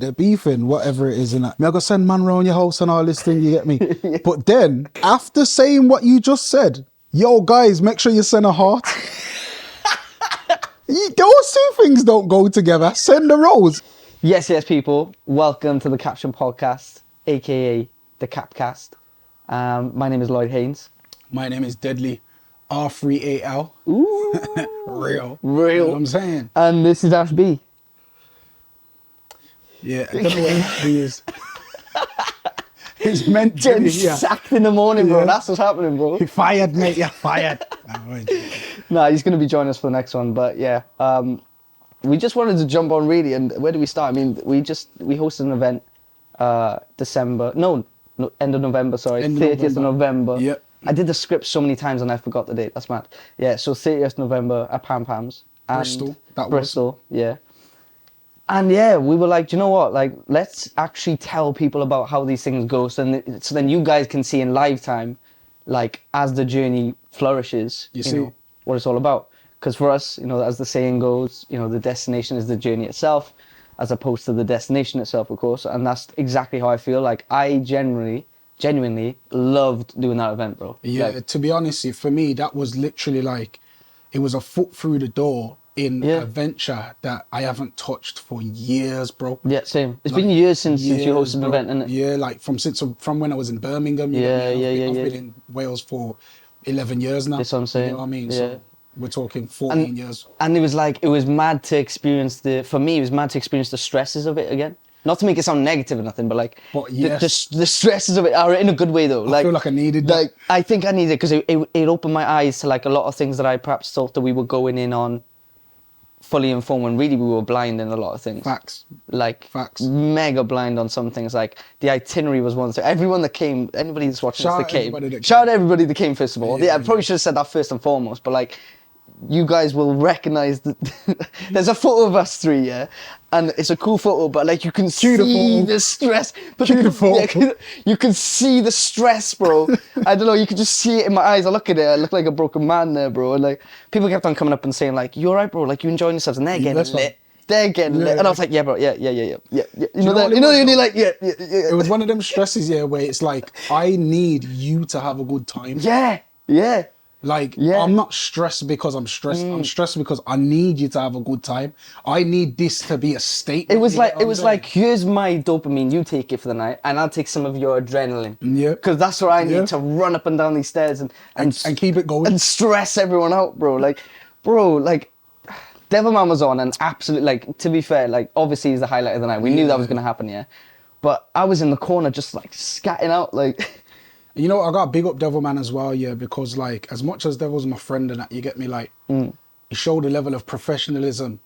they're beefing, whatever it is, and that. Me, I gotta send man round your house and all this thing, you get me? Yeah. But then, after saying what you just said, yo, guys, make sure you send a heart. Those two things don't go together. Send a rose. Yes, people. Welcome to the Caption Podcast, aka the Capcast. My name is Lloyd Haynes. My name is Deadly R38L. Ooh. Real. Real. You know what I'm saying? And this is Ash B. Yeah, I don't know what he is. It's meant to Getting be, yeah. sacked in the morning, bro. Yeah. That's what's happening, bro. You're fired, mate. You're fired. Nah, he's going to be joining us for the next one. But yeah, we just wanted to jump on really. And where do we start? I mean, we hosted an event end of November, sorry. 30th of November. Yep. I did the script so many times and I forgot the date. That's mad. Yeah, so 30th November at Pam Pam's. And Bristol, yeah. And yeah, we were like, do you know what? Like, let's actually tell people about how these things go. So then you guys can see in live time, like, as the journey flourishes, you know, what it's all about. Because for us, you know, as the saying goes, you know, the destination is the journey itself, as opposed to the destination itself, of course. And that's exactly how I feel. Like, I genuinely loved doing that event, bro. Yeah, like, to be honest, for me, that was literally like, it was a foot through the door in a venture that I haven't touched for years, bro. Yeah, same. It's been years since you hosted an event, isn't it? Yeah, like from when I was in Birmingham. Yeah. I've been in Wales for 11 years now. That's what I'm saying. You know what I mean? Yeah. So we're talking 14 years. And it was mad to experience it was mad to experience the stresses of it again. Not to make it sound negative or nothing, but like, the stresses of it are in a good way though. I feel like I needed that. Like, I think I needed it because it opened my eyes to like a lot of things that I perhaps thought that we were going in on fully informed when really we were blind in a lot of things. Facts. Mega blind on some things. Like the itinerary was one thing. Everyone that came, anybody that's watching Shout this that came. Shout out everybody that came first of all. Yeah, I probably should have said that first and foremost, but like, you guys will recognize that there's a photo of us three, yeah, and it's a cool photo, but like you can see the stress. But you can see the stress, bro. I don't know, you can just see it in my eyes. I look at it, I look like a broken man there, bro. And like people kept on coming up and saying like, "You alright, bro? Like you enjoying yourselves?" And they're getting lit. They're getting lit, and I was like, "Yeah, bro, yeah." You know, like, yeah. It was one of them stresses, yeah, where it's like, I need you to have a good time. Yeah. Like, I'm not stressed because I'm stressed. I'm stressed because I need you to have a good time. I need this to be a statement. It was like, here's my dopamine, you take it for the night, and I'll take some of your adrenaline. Yeah. Because that's what I need to run up and down these stairs and keep it going. And stress everyone out, bro. Like, Devilman was on and absolutely, like, to be fair, like, obviously he's the highlight of the night. We knew that was going to happen, yeah. But I was in the corner just, like, scatting out, like... You know, I got to big up Devilman as well, yeah, because, like, as much as Devil's my friend and that, you get me, like, he showed a level of professionalism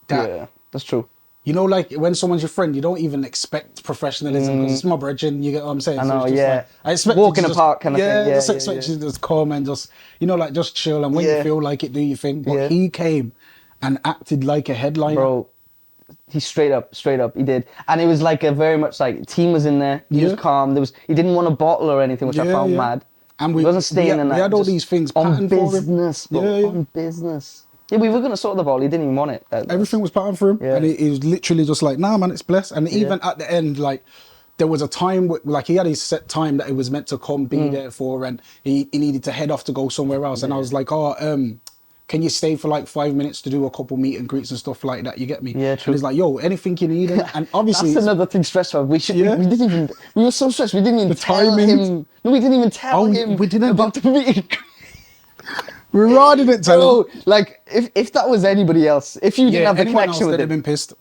that... Yeah, that's true. You know, like, when someone's your friend, you don't even expect professionalism because it's my brethren, you get what I'm saying? I know, so yeah. Like, I expect walk in the park kind of thing. Yeah, I expect you to just come and just, you know, like, just chill, and when you feel like it, do your thing. But he came and acted like a headliner. Bro, he straight up, he did. And it was like a very much like, team was in there, he was calm, he didn't want a bottle or anything, which I found mad. And he wasn't staying in that. We had all these things on business, bro, on business. Yeah, we were going to sort the bottle, he didn't even want it. Everything was patterned for him, and he was literally just like, nah, man, it's blessed. And even at the end, like, there was a time, like, he had his set time that he was meant to come be there for, and he needed to head off to go somewhere else. And I was like, can you stay for like 5 minutes to do a couple meet and greets and stuff like that? You get me? Yeah, true. And he's like, yo, anything you need. And obviously... That's another thing stressful. We were so stressed. We didn't even tell him. No, we didn't even tell him about the meet. We didn't tell him. Like, if that was anybody else, if you didn't have the connection with him.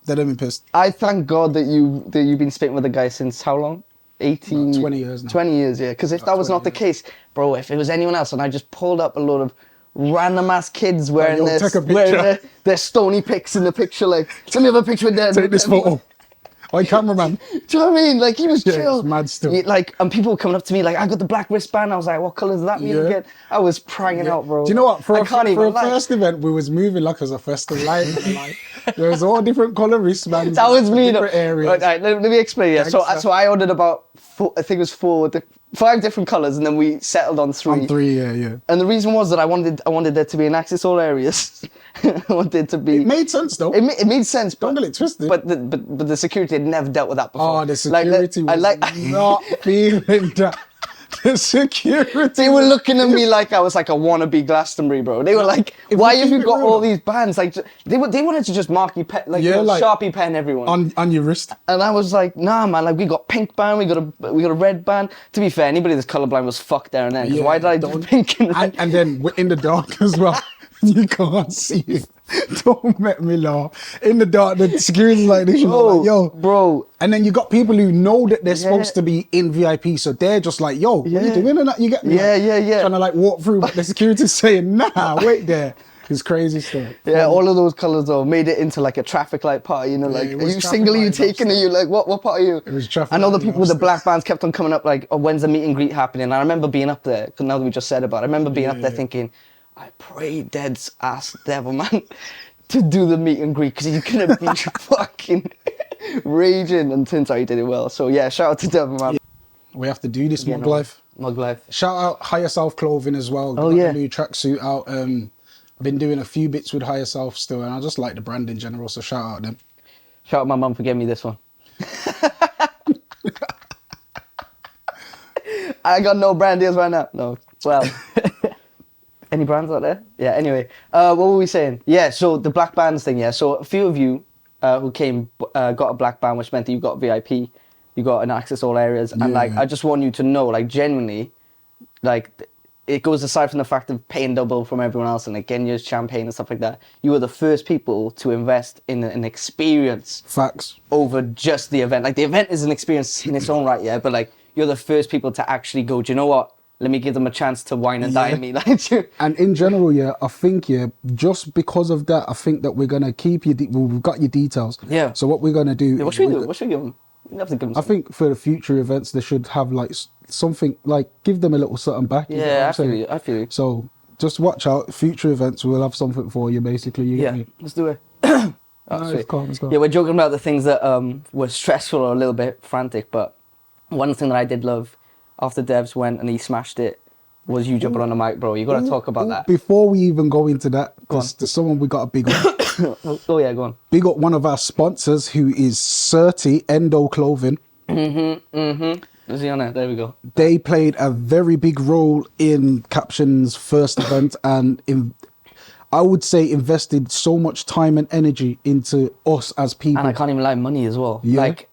They'd have been pissed. I thank God that you've been spitting with the guy since how long? 18... 20 years now. 20 years, yeah. Because if that was not the case, bro, if it was anyone else and I just pulled up a load of random ass kids wearing their stony pics in the picture, like, let me have a picture with them. Take this photo. My cameraman. Do you know what I mean? Like, he was chill. It's mad still. Like, and people were coming up to me like, I got the black wristband. I was like, what colour does that mean again? I was pranging out, bro. Do you know what? For a first event, we was moving like as a festival. Like, there was all different colour wristbands. That was me. Different areas. Right, let me explain. Yeah. So I ordered about 4, I think it was 4 5 different colours, and then we settled on 3. On 3, yeah. And the reason was that I wanted there to be an access all areas. I wanted it to be. It made sense though. It made sense. Don't get it twisted. But the security had never dealt with that before. Oh, the security was not feeling that. The security. They were looking at me like I was like a wannabe Glastonbury, bro. They were like, "Why have you got all these bands?" Like they wanted to just mark you pen, like, Sharpie pen everyone on your wrist. And I was like, "Nah, man. Like we got pink band, we got a red band." To be fair, anybody that's colorblind was fucked there and then. Yeah, why did I do pink and red? And then we're in the dark as well. You can't see it. Don't make me laugh. In the dark, the security's like this. Like, yo, bro. And then you got people who know that they're supposed to be in VIP, so they're just like, yo, what are you doing? And that, you get me? Yeah. Trying to like walk through, but the security's saying, nah, wait there. It's crazy stuff. Yeah, all of those colours though made it into like a traffic light party. You know, like, are you single? Are you taken? Are you like, what part are you? It was traffic. And all the people with the black bands kept on coming up like, oh, when's the meet and greet happening? And I remember being up there, because now that we just said about it, I remember being up there thinking, I pray Dead's ass devil, man, to do the meet and greet, because he's going to be fucking raging. And turns out he did it well. So yeah, shout out to Devil, man. We have to do this, Mug Life. Mug Life. Shout out Higher Self Clothing as well. Oh, got yeah. a new tracksuit out. I've been doing a few bits with Higher Self still, and I just like the brand in general, so shout out them. Shout out my mum for getting me this one. I got no brand deals right now. No. Well, any brands out there? Yeah, anyway. What were we saying? Yeah, so the black bands thing, yeah. So a few of you who came got a black band, which meant that you got VIP, you got an access all areas. And like, I just want you to know, like, genuinely, like, it goes aside from the fact of paying double from everyone else and like getting your champagne and stuff like that. You were the first people to invest in an experience. Facts. Over just the event. Like, the event is an experience in its own right, yeah, but like, you're the first people to actually go, do you know what? Let me give them a chance to wine and dine me. Like, and in general, yeah, I think, yeah, just because of that, I think that we're going to keep you, we've got your details. Yeah. So what we're going to do... Yeah, what should we do? What should we give them? We have to give them I think for the future events, they should have like something, like give them a little something back. Yeah, I feel you. So just watch out. Future events, we'll have something for you, basically. You get me? Let's do it. Let's go. Yeah, we're joking about the things that were stressful or a little bit frantic, but one thing that I did love after Devs went and he smashed it was you jumping on the mic, bro. You got to talk about that. Before we even go into that, because there's someone we got a big up. Oh yeah, go on. Big up one of our sponsors who is Certi Endo Clothing. Is he on it? There we go. They played a very big role in Caption's first event, and I would say invested so much time and energy into us as people. And I can't even lie, money as well. Yeah, like,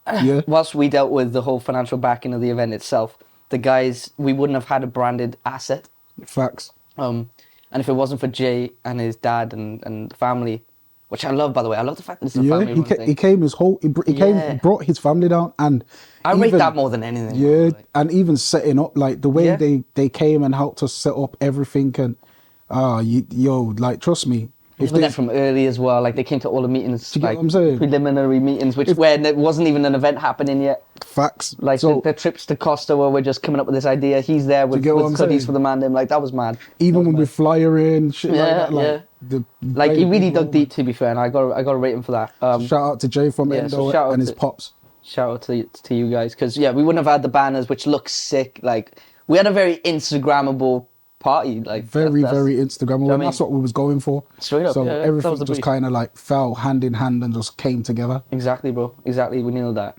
whilst we dealt with the whole financial backing of the event itself, the guys, we wouldn't have had a branded asset. Facts. And if it wasn't for Jay and his dad and the family, which I love, by the way, I love the fact that it's a family run thing. He came he brought his family down, and I rate that more than anything. Yeah, and even setting up, like the way they came and helped us set up everything, and like trust me. If they from early as well, like they came to all the meetings, like what I'm saying? Preliminary meetings, where there wasn't even an event happening yet. Facts. Like so, the trips to Costa where we're just coming up with this idea. He's there with hoodies for the man. Like that was mad. Even when we flyer in, shit like that. Like he really dug deep, to be fair, and I got to rate him for that. Shout out to Jay from Endo and his pops. Shout out to you guys, because we wouldn't have had the banners, which look sick. Like we had a very Instagrammable party, like very Instagrammable. And that's what we was going for. Straight up. So everything just kind of like fell hand in hand and just came together. Exactly, bro. Exactly. We nailed that.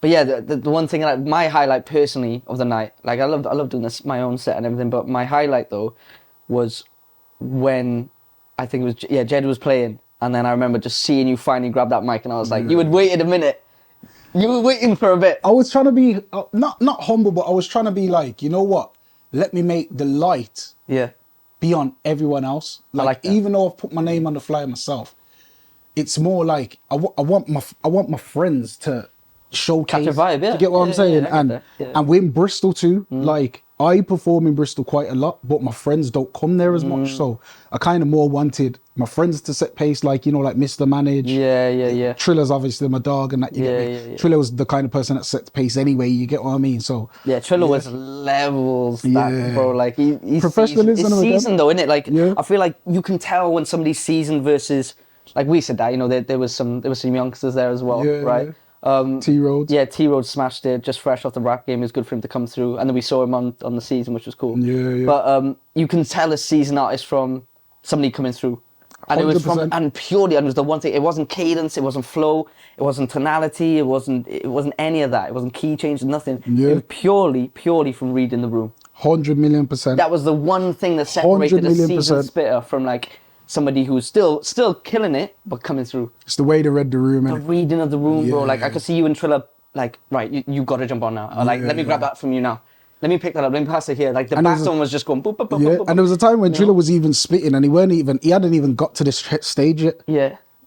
But yeah, the one thing, like my highlight personally of the night, like I love doing this, my own set and everything, but my highlight though was when I think it was Jed was playing, and then I remember just seeing you finally grab that mic, and I was like, you had waited a minute. You were waiting for a bit. I was trying to be not humble, but I was trying to be like, you know what? Let me make the light be on everyone else. Like even though I've put my name on the flyer myself, it's more like I want my friends to showcase. Catch a vibe, yeah. You get what I'm saying? And we're in Bristol too. Like I perform in Bristol quite a lot, but my friends don't come there as much. So I kind of more wanted my friends to set pace, like, you know, like Mr. Manage. Yeah. Triller's obviously my dog, and that you get me. Triller was the kind of person that sets pace anyway, you get what I mean? So yeah, Triller was levels, that, bro. Like he's professionalism. He's seasoned though, isn't it? Like I feel like you can tell when somebody's seasoned versus, like we said that, you know, there was some youngsters there as well, right? T-Road. Yeah, T-Road smashed it, just fresh off the rap game. It was good for him to come through. And then we saw him on the season, which was cool. Yeah. But you can tell a season artist from somebody coming through. And 100%. It was and it was the one thing, it wasn't cadence, it wasn't flow, it wasn't tonality, it wasn't any of that. It wasn't key change, nothing. Yeah. It was purely from reading the room. 100,000,000%. That was the one thing that separated a seasoned spitter from like somebody who's still killing it, but coming through. It's the way they read the room. The reading of the room, bro. Like I could see you and Triller, like, right, you got to jump on now. Or, like, let me grab that from you now. Let me pick that up. Let me pass it here. Like the baton was just going boop, boop, boop, boop, boop. And there was a time when Triller was even spitting, and he hadn't even got to this stage yet.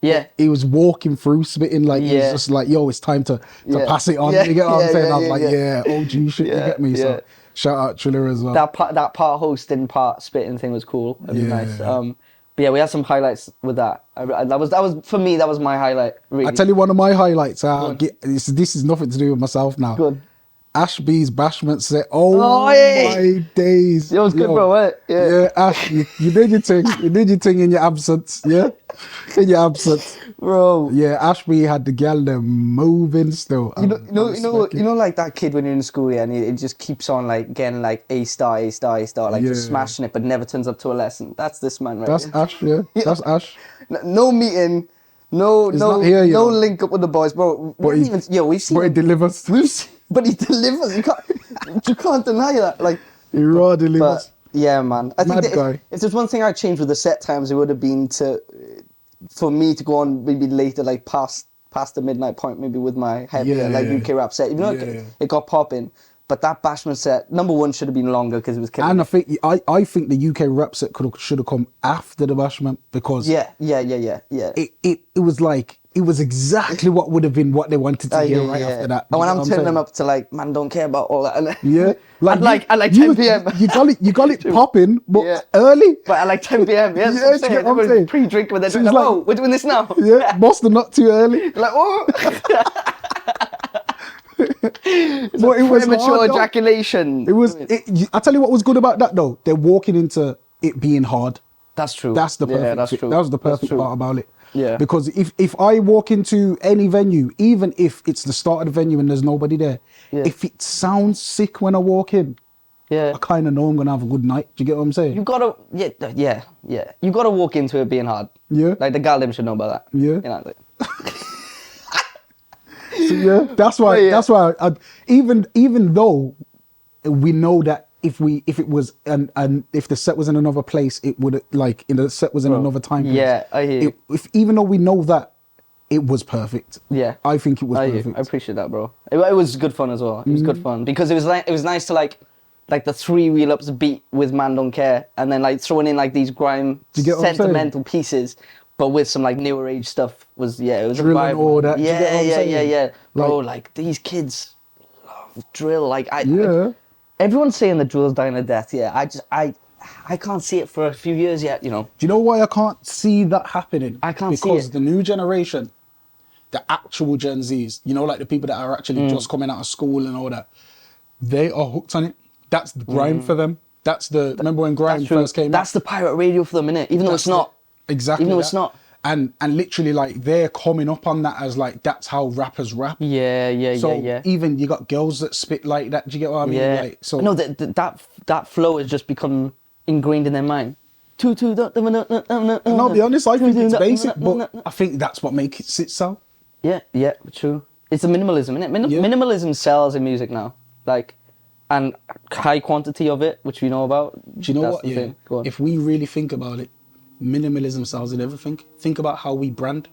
Yeah. He was walking through spitting, like he was just like, yo, it's time to pass it on. You get what I'm saying? I was like, OG shit, you get me? So shout out Triller as well. That part hosting, part spitting thing was cool. It was nice. But yeah, we had some highlights with that. That was for me. That was my highlight. Really. I tell you one of my highlights. This is nothing to do with myself now. Good. Ashby's bashment set. Oh my days. It was good, bro. Right? Yeah, Ash, you did your thing. You did your thing in your absence. Yeah, in your absence, bro. Yeah, Ashby had the gal there moving still. You know, like that kid when you're in school, and it just keeps on like getting like A star, like just smashing it, but never turns up to a lesson. That's this man, right? That's Ash. Yeah, that's Ash. No meeting. No link up with the boys, bro. We've seen. But he delivers. But he delivers. You can't deny that. Like he raw delivers. But, yeah, man. I think if there's one thing I'd change with the set times, it would have been for me to go on maybe later, like past the midnight point, maybe with my heavier UK rap set. Even though it got popping. But that Bashman set, number one, should have been longer because it was killing. And I think the UK rap set should have come after the Bashman because it was like it was exactly what would have been what they wanted to hear after that. And when I'm turning them up to like, man, don't care about all that. And like at like 10 p.m. You got it popping, but early. But at like 10 p.m. Yeah, that's what I'm saying. Pre-drink with them. Like, we're doing this now. Yeah, must have not too early. Like, oh. But it was premature ejaculation. I tell you what was good about that though. They're walking into it being hard. That's true. That's the perfect. That's true. That was the perfect part about it. Yeah. Because if I walk into any venue, even if it's the start of the venue and there's nobody there, if it sounds sick when I walk in, I kind of know I'm gonna have a good night. Do you get what I'm saying? You gotta, You gotta walk into it being hard. Yeah. Like the Galdim should know about that. Yeah. You know. Like. So that's why. That's why. Even though we know that if it was if the set was in another place, it would the set was in another time. Yeah, I hear you. Even though we know that it was perfect. Yeah, I think it was perfect. I appreciate that, bro. It was good fun as well. It was good fun because it was nice to like the 3 wheel ups beat with Man Don't Care and then like throwing in like these grime sentimental pieces. But with some like newer age stuff it was a vibe. All that. Yeah. Bro, like these kids love drill. Like everyone's saying the drill's dying a death. Yeah, I can't see it for a few years yet. You know. Do you know why I can't see that happening? I can't see it because the new generation, the actual Gen Zs, you know, like the people that are actually just coming out of school and all that, they are hooked on it. That's the grime for them. Remember when grime first came out? That's the pirate radio for them, innit? Even though it's not. Exactly. Even though it's not. And literally like they're coming up on that as like that's how rappers rap. Yeah. Even you got girls that spit like that. Do you get what I mean? Yeah. Like, so no, that flow has just become ingrained in their mind. And I'll be honest, I think it's basic, but I think that's what makes it sit so. Yeah, true. It's the minimalism, isn't it? Minimalism sells in music now. Like, and high quantity of it, which we know about. Do you know what? Yeah. If we really think about it, minimalism sells in everything. Think about how we brand.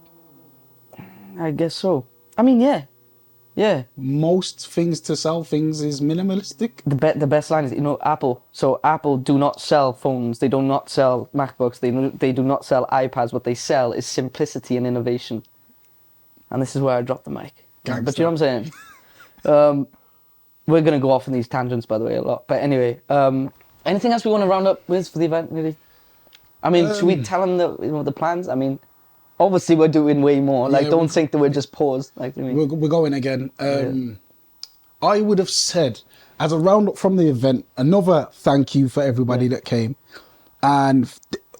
I guess so. I mean, yeah. Most things to sell things is minimalistic. The best line is, Apple. So Apple do not sell phones. They do not sell MacBooks. They do not sell iPads. What they sell is simplicity and innovation. And this is where I drop the mic. Gangster. But you know what I'm saying? We're going to go off on these tangents, by the way, a lot. But anyway, anything else we want to round up with for the event, really? I mean, should we tell them the plans? I mean, obviously we're doing way more. Like, don't think that we're just paused. Like, we're going again. I would have said, as a roundup from the event, another thank you for everybody that came. And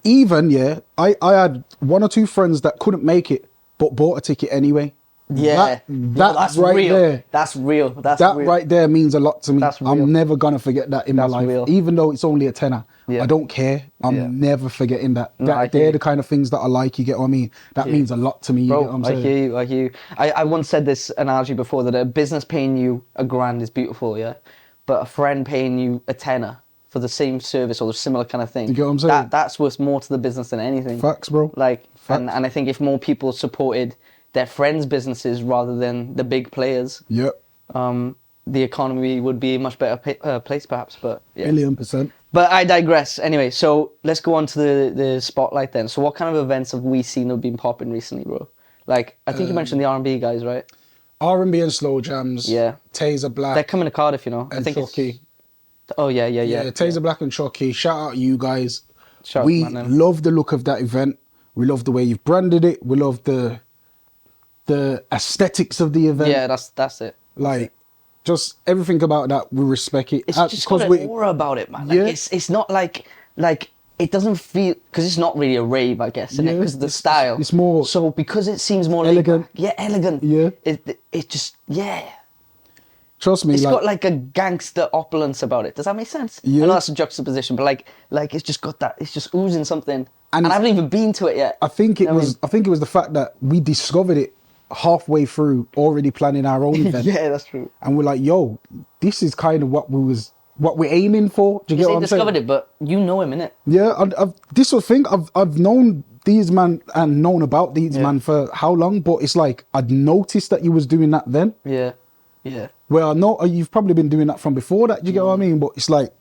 even, I had 1 or 2 friends that couldn't make it, but bought a ticket anyway. Yeah, that's right real. there. That's real. That right there means a lot to me. That's real. I'm never gonna forget that in my life, real. even though it's only a tenner. Yeah. I don't care. I'm never forgetting that. They're the kind of things that I like. You get what I mean? That means a lot to me. Bro, you get what I'm saying? I hear you. I once said this analogy before that a business paying you $1,000 is beautiful, yeah, but a friend paying you a tenner for the same service or the similar kind of thing. You get what I'm saying? That's worth more to the business than anything. Facts, bro. Like, Facts. and I think if more people supported their friends' businesses rather than the big players, Yep. the economy would be a much better place, perhaps. But yeah. 1,000,000%. But I digress. Anyway, so let's go on to the spotlight then. So what kind of events have we seen that have been popping recently, bro? Like, I think you mentioned the R&B guys, right? R&B and slow jams. Yeah. Taser Black. They're coming to Cardiff, you know. And I think Chucky. Oh, yeah. Taser Black and Chucky. Shout out you guys. Shout we out, love the look of that event. We love the way you've branded it. We love the aesthetics of the event. Yeah, that's it. Like, just everything about that, we respect it. It's just got an aura about it, man. Like, it's not like it doesn't feel, because it's not really a rave, I guess, because of the style. It's more. So because it seems more elegant. Elegant. Yeah. It just Trust me, it's got like a gangster opulence about it. Does that make sense? Yeah. I know that's a juxtaposition, but like it's just got that. It's just oozing something, and I haven't even been to it yet. I think it was the fact that we discovered it halfway through, already planning our own event. Yeah, that's true. And we're like, yo, this is kind of what we're aiming for. Do you get what I'm saying? Discovered it, but you know him, innit? Yeah, this sort of thing. I've known these man and known about these man for how long, but it's like I'd noticed that you was doing that then. Yeah. Well, no, you've probably been doing that from before that. Do you get what I mean? But it's like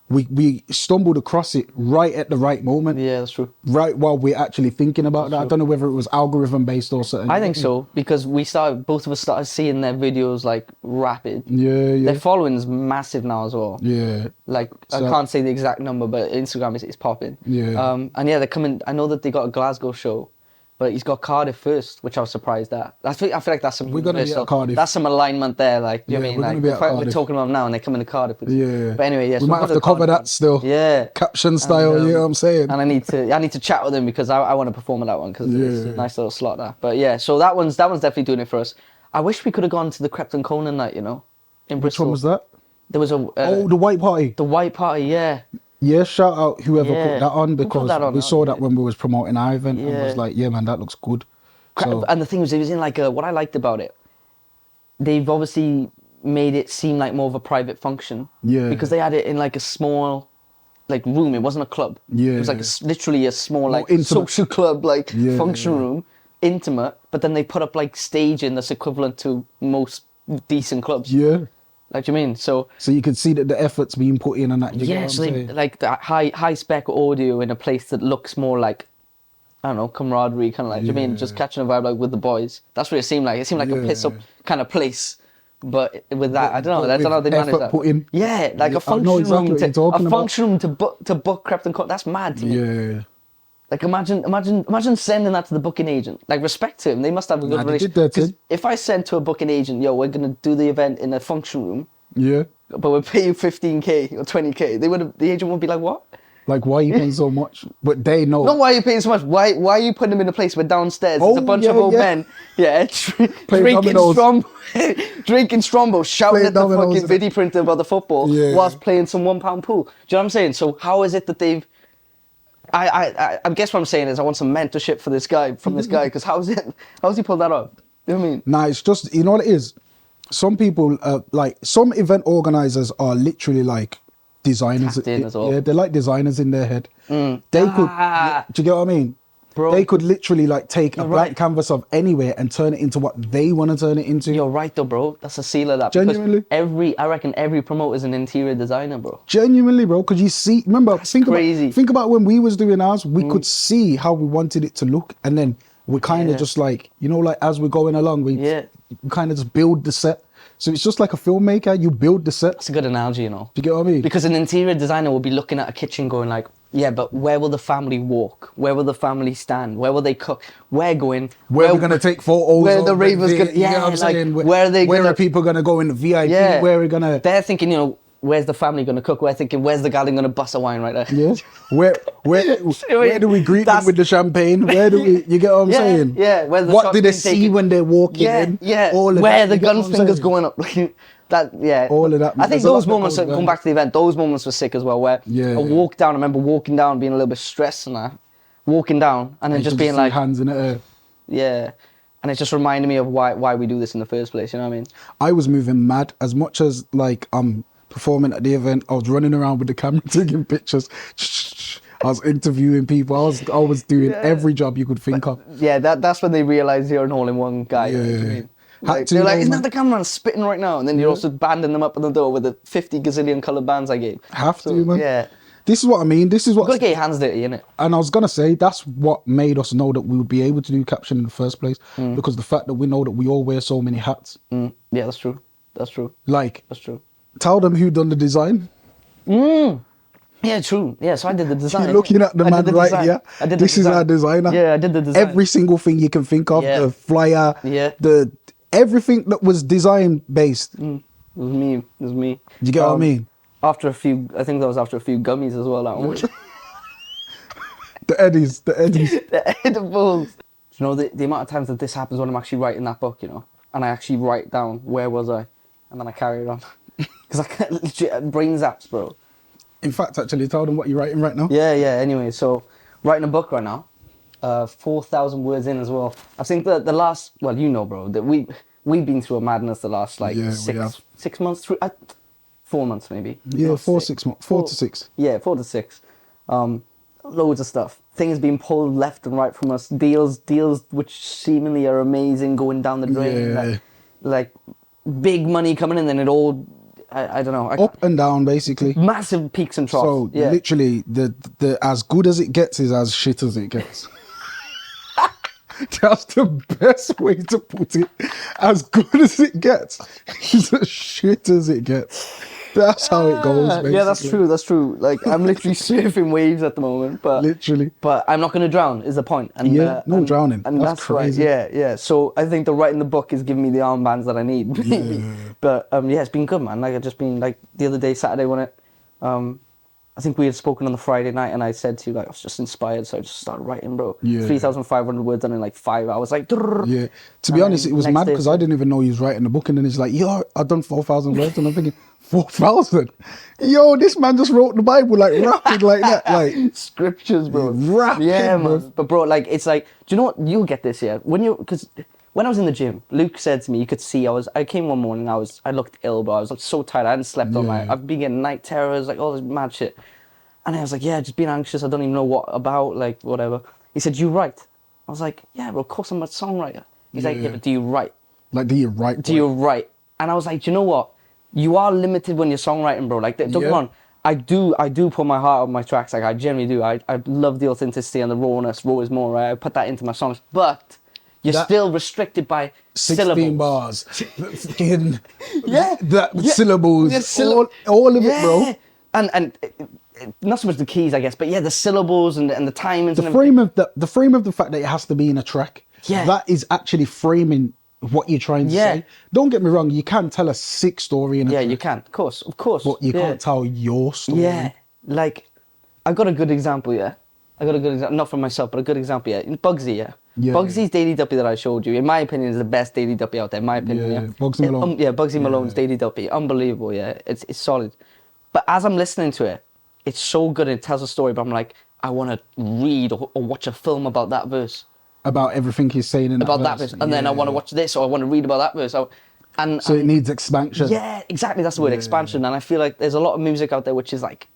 we stumbled across it right at the right moment. Yeah, that's true. Right while we're actually thinking about that. I don't know whether it was algorithm based or something. I think so, because both of us started seeing their videos like rapid. Yeah. Their following's massive now as well. Yeah. Like, I can't say the exact number, but Instagram is popping. Yeah. And yeah, they're coming. I know that they got a Glasgow show, but he's got Cardiff first, which I was surprised at. I feel like that's some. We're gonna be at Cardiff. That's some alignment there, like, you know what I mean? we're Like, gonna be at we're Cardiff. talking about them now, and they're coming to Cardiff. Yeah. But anyway, yeah. We might have to cover that still. Yeah. Caption style, you know what I'm saying? And I need to chat with him, because I want to perform at that one, because it's a nice little slot there. But yeah, so that one's definitely doing it for us. I wish we could have gone to the Captain Conan night, you know, in Bristol. Which one was that? There was a the white party. The white party, yeah. Yeah, shout out whoever put that on, because put that on? we saw that when we was promoting our event and was like, yeah, man, that looks good. So, And the thing was, it was in like what I liked about it, they've obviously made it seem like more of a private function. Yeah. Because they had it in like a small like room. It wasn't a club. Yeah. It was like literally a small like intimate. social club like function room, intimate. But then they put up like staging that's equivalent to most decent clubs. Yeah. Like, do you mean? So you could see that the effort's being put in and that. You get what I'm so saying? like the high spec audio in a place that looks more like, I don't know, camaraderie, kind of like, do you mean, just catching a vibe like with the boys. That's what it seemed like. It seemed like a piss up kind of place. But with that, I don't know. I don't know how they managed that. Put in. Yeah, like a function room to book Captain Cook. That's mad to me. Yeah. Like, imagine sending that to the booking agent. Like, respect to him. They must have a good relationship. Because if I sent to a booking agent, yo, we're gonna do the event in a function room. Yeah. But we're paying 15k or 20k. The agent would be like, what? Like, why are you paying so much? But they know. Not why are you paying so much. Why are you putting them in a place where downstairs there's a bunch of old men, drinking Strombo, shouting at the fucking video printer about the football whilst playing some £1 pool. Do you know what I'm saying? So how is it that they've... I guess what I'm saying is I want some mentorship for this guy, because how's he pulled that off? You know what I mean? Nah, it's just, you know what it is? Some people, like, some event organizers are literally like designers. Yeah, they're like designers in their head. They could, do you get what I mean? Bro, they could literally like take a blank canvas of anywhere and turn it into what they want to turn it into. You're right though, bro. That's a seal of that. Genuinely. I reckon every promoter is an interior designer, bro. Genuinely, bro. Because you see, remember, think about when we was doing ours, we could see how we wanted it to look. And then we kind of just like, you know, like as we're going along, we kind of just build the set. So it's just like a filmmaker, you build the set. That's a good analogy, you know. Do you get what I mean? Because an interior designer will be looking at a kitchen going like, yeah, but where will the family walk? Where will the family stand? Where will they cook? We're going... Where we're going to take photos. Where the ravers going to... Yeah, you know what I'm like, saying? where are they going to... Where are people going to go in the VIP? Yeah. Where are we going to... They're thinking, you know, where's the family going to cook? We're thinking, where's the garden going to bust a wine right there? Yeah. Where do we greet them with the champagne? Where do we? You get what I'm saying? Yeah. What do they see when they're walking in? Yeah. All of where that, the gunfingers going up? All of that. I think those moments, going back to the event, those moments were sick as well. Where I walked down, I remember walking down, being a little bit stressed and that, walking down, and then just being like, hands in the air. Yeah. And it just reminded me of why we do this in the first place, you know what I mean? I was moving mad. As much as like I'm performing at the event, I was running around with the camera taking pictures. I was interviewing people. I was doing every job you could think of. Yeah, that's when they realise you're an all-in-one guy. Yeah. You know what I mean? Like, they're like, isn't that the cameraman spitting right now? And then you're also banding them up on the door with the 50 gazillion coloured bands I gave. Have to, man. Yeah. This is what I mean. This is what. You've got to get your hands dirty, innit? And I was gonna say that's what made us know that we would be able to do caption in the first place, because the fact that we know that we all wear so many hats. Yeah, that's true. That's true. Like, that's true. Tell them who done the design. Yeah, true. Yeah, so I did the design. You're looking at the man right here. I did this is our designer. Yeah, I did the design. Every single thing you can think of, the flyer, everything that was design based. It was me. It was me. Do you get what I mean? After a few, I think that was after a few gummies as well. That one. The Eddies. The edibles. You know, the amount of times that this happens when I'm actually writing that book, you know, and I actually write down where was I, and then I carry it on. Because I can't, legit, brain zaps, bro. In fact, actually, tell them what you're writing right now. Yeah. Anyway, so writing a book right now, 4,000 words in as well. I think the last, well, you know, bro, that we've been through a madness the last like 6 months through. 4 months maybe. Yeah, 6 months. 4 to 6. Yeah, 4 to 6. Loads of stuff. Things being pulled left and right from us. Deals which seemingly are amazing going down the drain. Yeah. Like big money coming in, then it all. I don't know. Up and down, basically. Massive peaks and troughs. So literally, the as good as it gets is as shit as it gets. That's the best way to put it. As good as it gets is as shit as it gets. That's how it goes, basically. Yeah, that's true. Like, I'm literally surfing waves at the moment, but... Literally. But I'm not going to drown, is the point. And, no drowning. And that's crazy. Right. Yeah. So I think the writing the book is giving me the armbands that I need. But, it's been good, man. Like, I've just been, like, the other day, Saturday, when I think we had spoken on the Friday night, and I said to you, like, I was just inspired, so I just started writing, bro. 3,500 words done in, like, 5 hours. Like, yeah. To be honest, it was mad, because I didn't even know he was writing the book, and then it's like, yo, I've done 4,000 words, and I'm thinking, 4,000? Yo, this man just wrote the Bible, like, rapid like that. Like, scriptures, bro. Rapid, yeah, man. Bro. But, bro, like, it's like, do you know what? You'll get this, yeah? Because when I was in the gym, Luke said to me, you could see, I came one morning, I looked ill, bro. I was like so tired. I hadn't slept all night. I've been getting night terrors, like all this mad shit. And I was like, yeah, just being anxious. I don't even know what about, like, whatever. He said, you write? I was like, yeah, bro, of course I'm a songwriter. He's like, yeah, but do you write? Like, do you write? Do you write? And I was like, do you know what? You are limited when you're songwriting, bro. Like, don't get me wrong. I do put my heart on my tracks. Like, I generally do. I love the authenticity and the rawness. Raw is more, right? I put that into my songs. But you're still restricted by 16 syllables. bars. Syllables. All of it, bro. And not so much the keys, I guess, but the syllables and the timings. The frame of the fact that it has to be in a track. Yeah. That is actually framing what you're trying to say. Don't get me wrong, you can tell a sick story in a track. Yeah, you can, of course. But you can't tell your story. Yeah, like, I got a good example, not from myself, but a good example, Bugsy, Bugsy's Daily Duppy that I showed you, in my opinion, is the best Daily Duppy out there, in my opinion, Bugsy Malone. Bugsy Malone's Daily Duppy, unbelievable, it's solid. But as I'm listening to it, it's so good, it tells a story, but I'm like, I want to read or watch a film about that verse. About everything he's saying in that verse. And then I want to watch this, or I want to read about that verse. So it needs expansion. Yeah, exactly. That's the word, expansion. And I feel like there's a lot of music out there which is like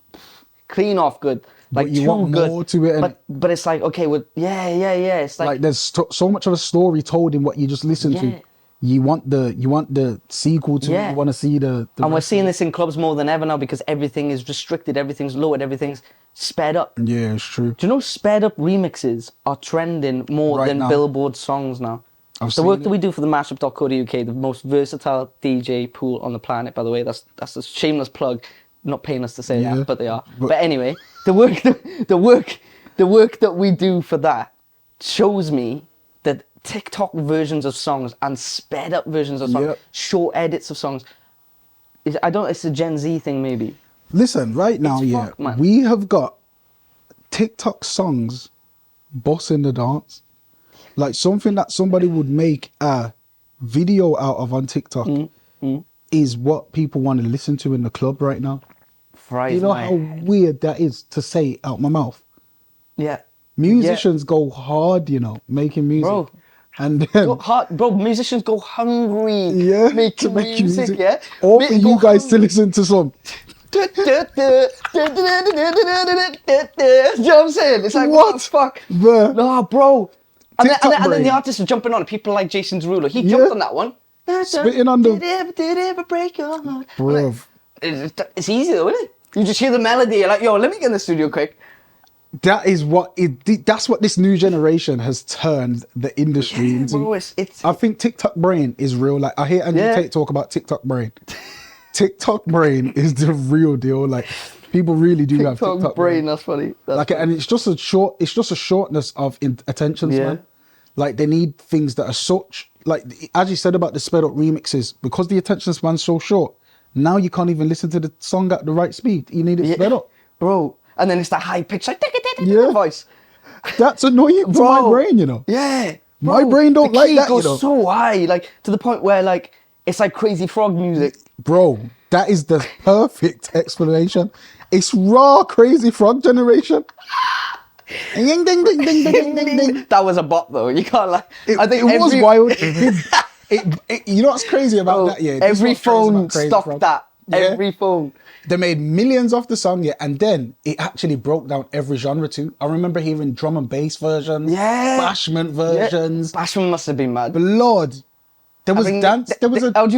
clean off good, like but you too want good. More to it. But it's like, okay, well, it's like there's so much of a story told in what you just listened to. You want the sequel to it. You want to see the and we're seeing this in clubs more than ever now, because everything is restricted, everything's lowered, everyth's sped up. Yeah, it's true. Do you know sped up remixes are trending more than Billboard songs now? The work that we do for the mashup.co.uk, the most versatile DJ pool on the planet, by the way, that's a shameless plug, not paying us to say that, but they are. But anyway, the work that we do for that shows me that TikTok versions of songs and sped up versions of songs, short edits of songs, It's a Gen Z thing maybe. Listen, right now, we have got TikTok songs bossing the dance. Like something that somebody would make a video out of on TikTok is what people want to listen to in the club right now. You know how weird that is to say out my mouth? Yeah. Musicians go hard, making music. Bro. And then, bro, musicians go hungry making music. Yeah? Or for you guys to listen to some. You know what I'm saying? It's like, what the fuck? No, bro. And then the artists are jumping on it. People like Jason Derulo. He jumped on that one. Spitting on the... Did it ever break your heart? Bro. It's easy though, isn't it? You just hear the melody, you're like, yo, let me get in the studio quick. That's what this new generation has turned the industry into. Bro, I think TikTok brain is real. Like I hear Andrew Tate talk about TikTok brain. TikTok brain is the real deal. Like people really do have TikTok brain. That's funny. And it's just a shortness of attention span. Like they need things that are such, like as you said about the sped up remixes, because the attention span's so short. Now you can't even listen to the song at the right speed. You need it sped up, bro. And then it's that high pitch, like voice. That's annoying to my brain, Yeah, bro. My brain don't like that. The key goes so high, like to the point where like it's like Crazy Frog music. Bro, that is the perfect explanation. It's raw Crazy Frog generation. Ding, ding, ding, ding, ding, ding, ding. That was a bop though. You can't like. I think it was wild. You know what's crazy about that? Yeah, every phone stopped that. Yeah? Every phone. They made millions off the song, and then it actually broke down every genre too. I remember hearing drum and bass versions, bashment versions. Yeah. Bashment must have been mad. But Lord, there was dance. There was a dance.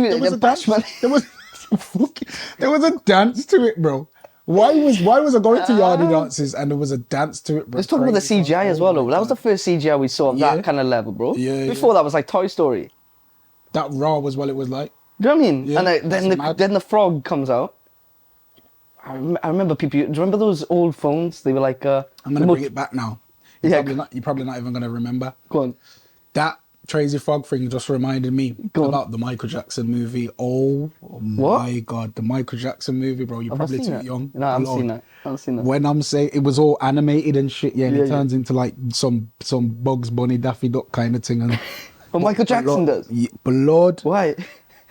There was a dance to it, bro. Why was I going to yardie dances and there was a dance to it, bro? Let's talk about the CGI as well, though. That was the first CGI we saw of that kind of level, bro. Yeah. Before that was like Toy Story. That raw was what it was like. Do you know what I mean? Yeah, and then the frog comes out. I remember people. Do you remember those old phones? They were like. I'm gonna bring it back now. You're probably not even gonna remember. Go on. That Crazy Frog thing just reminded me about the Michael Jackson movie. Oh my God, the Michael Jackson movie, bro. You're probably too young. No, I haven't seen that. When I'm saying it was all animated and shit, and it turns into like some Bugs Bunny, Daffy Duck kind of thing. And but Michael Jackson does. But Lord, why?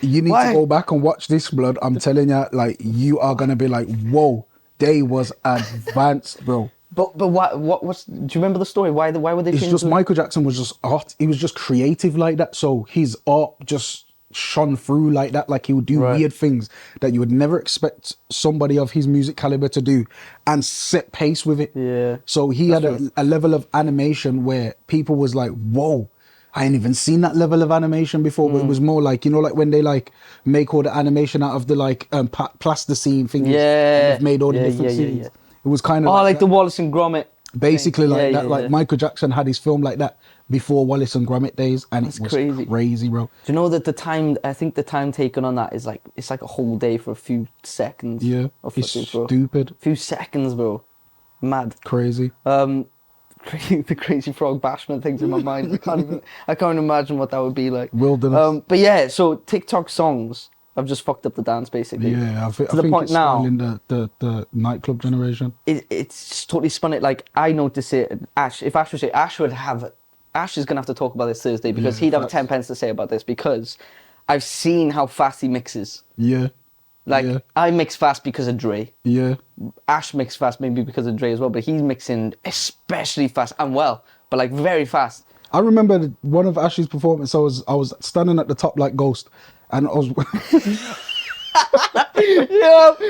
You need to go back and watch this, blood. I'm telling you, like you are gonna be like, whoa, they was advanced, bro. But what's? Do you remember the story? Why were they? It's just Michael Jackson was just art. He was just creative like that. So his art just shone through like that. Like he would do weird things that you would never expect somebody of his music caliber to do, and set pace with it. Yeah. So he had a level of animation where people was like, whoa. I ain't even seen that level of animation before, but it was more like, like when they like make all the animation out of the like plasticine things. Yeah. They've made all the different scenes. It was kind of like the Wallace and Gromit. Basically like that. Like Michael Jackson had his film like that before Wallace and Gromit days, and it was crazy, bro. Do you know that I think the time taken on that is like, it's like a whole day for a few seconds. Yeah, it's stupid. A few seconds, bro. Mad. Crazy. The Crazy Frog bashment things in my mind. I can't imagine what that would be like. Wilderness. But yeah, so TikTok songs have just fucked up the dance basically. Yeah, I think it's now in the nightclub generation. It's totally spun it. Like I noticed it. Ash is gonna have to talk about this Thursday because he'd have 10 pence to say about this because I've seen how fast he mixes. Yeah. Like I mix fast because of Dre. Yeah. Ash mixed fast maybe because of Dre as well, but he's mixing especially fast and well, but like very fast. I remember one of Ash's performances. I was standing at the top like Ghost, and I was.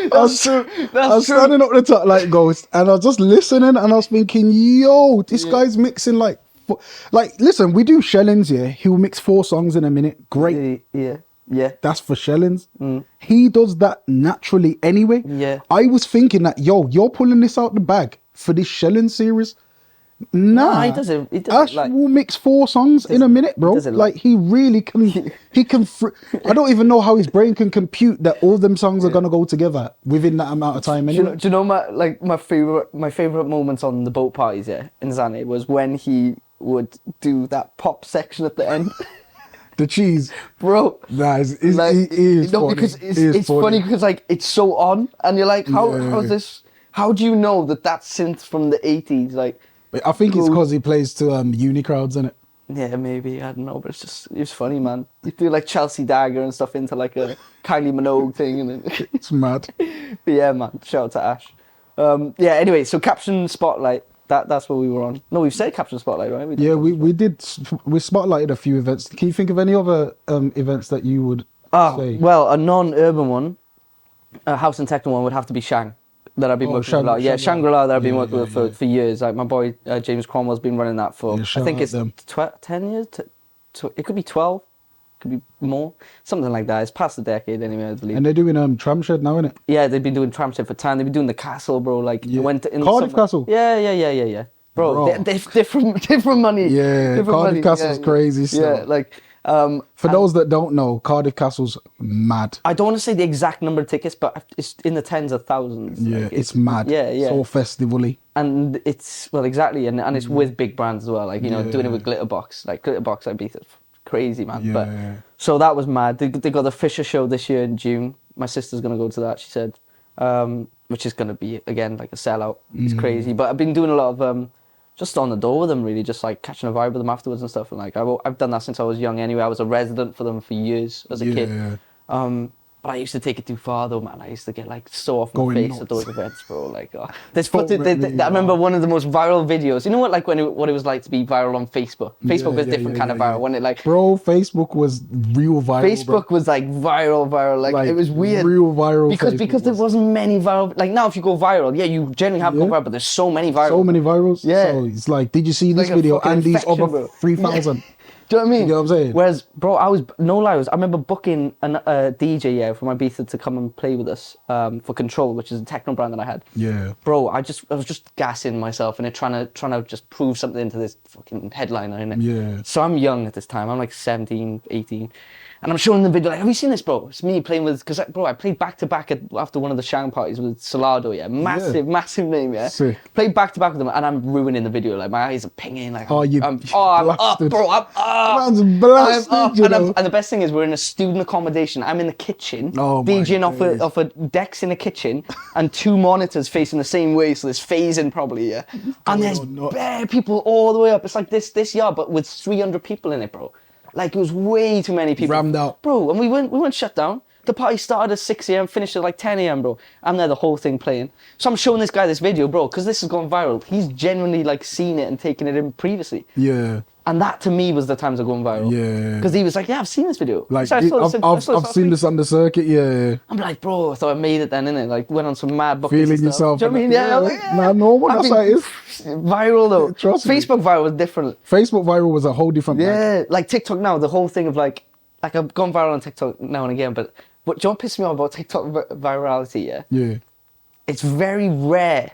That's true. I was standing up the top like Ghost, and I was just listening, and I was thinking, "Yo, this guy's mixing like, listen, we do Shellings here. He'll mix 4 songs in a minute. Great. Yeah. That's for Shellings. He does that naturally anyway. Yeah. I was thinking that, you're pulling this out the bag for this Shellings series. Nah, he doesn't. Ash will mix 4 songs in a minute, bro. Like he really can. He can. I don't even know how his brain can compute that all them songs are gonna go together within that amount of time. Anyway. Do you know my favorite moments on the boat parties in Zane was when he would do that pop section at the end. The cheese. Bro. Nah, it is funny. Because it's funny because like it's so on and you're like, how is this? How do you know that that's synth from the 80s? Like, I think it's because he plays to uni crowds, innit? Yeah, maybe, I don't know, but it's funny, man. You do like Chelsea Dagger and stuff into like a Kylie Minogue thing, and it's mad. But yeah, man, shout out to Ash. Yeah, anyway, so Caption Spotlight, that's what we were on. No, we've said Caption Spotlight, right? We did. We spotlighted a few events. Can you think of any other events that you would say? Well, a non-urban one, a house and techno one would have to be Shang. That I've been working with a lot. Yeah, Shangri-La that I've been working with for years. Like my boy James Cromwell's been running that for, I think it's 10 years. It could be 12, could be more, something like that. It's past the decade anyway, I believe. And they're doing Tramshed now, innit? Yeah, they've been doing Tramshed for time. They've been doing the Castle, bro. Like went in Cardiff Castle. Yeah. Bro. They're different money. Yeah, different Cardiff money. Castle's crazy still. Yeah, like. For those that don't know, Cardiff Castle's mad. I don't want to say the exact number of tickets, but it's in the tens of thousands. Yeah, like it's mad. Yeah. So festival-y. And it's, well, exactly, and it's with big brands as well, like, you know, doing it with Glitterbox. Like, Glitterbox, I beat it. Crazy, man. Yeah. But so that was mad. They got the Fisher show this year in June. My sister's going to go to that, she said, which is going to be, again, like a sellout. It's crazy. But I've been doing a lot of... just on the door with them, really, just like catching a vibe with them afterwards and stuff. And like I've done that since I was young anyway. I was a resident for them for years as a kid. But I used to take it too far though, man. I used to get like so off my face at those events, bro. Like, there's footage. I remember one of the most viral videos. You know what? Like what it was like to be viral on Facebook. Facebook was different kind of viral. When it like, bro, Facebook was real viral. Facebook was like viral. Like it was weird. Real viral. Because there wasn't many viral. Like now, if you go viral, you generally have to go viral, but there's so many virals. So many virals. Yeah. So it's like, did you see this video and these other 3,000? Do you know what I mean? You know what I'm saying? Whereas, bro, I remember booking a DJ from Ibiza to come and play with us for Control, which is a techno brand that I had. Yeah. Bro, I was just gassing myself and trying to just prove something to this fucking headliner, innit? Yeah. So I'm young at this time. I'm like 17, 18. And I'm showing the video, like, have you seen this, bro? It's me playing with, because, bro, I played back-to-back after one of the Shang parties with Salado, massive name, Sick. Played back-to-back with them, and I'm ruining the video, like, my eyes are pinging, like, I'm up, bro, I'm up. Man's blasted, you know. And the best thing is, we're in a student accommodation, I'm in the kitchen, oh DJing off a decks in the kitchen, and 2 monitors facing the same way, so there's phasing probably, and there's bare people all the way up, it's like this yard, but with 300 people in it, bro. Like, it was way too many people. Rammed out. Bro, and we went shut down. The party started at 6 a.m, finished at like 10 a.m, bro. I'm there the whole thing playing. So I'm showing this guy this video, bro, because this has gone viral. He's genuinely, like, seen it and taken it in previously. Yeah. And that, to me, was the times of going viral. Yeah. Because he was like, yeah, I've seen this video. Like, so I've seen this on the circuit, yeah. I'm like, bro, I thought I made it then, innit? Like, went on some mad buckets. Feeling yourself. Do you know what I mean? Yeah. Like, Nah, normal, that's how it is. Viral, though. Trust me. Facebook viral was different. Facebook viral was a whole different bag. Like TikTok now, the whole thing of like I've gone viral on TikTok now and again, but do you know what pisses me off about TikTok virality, Yeah. It's very rare,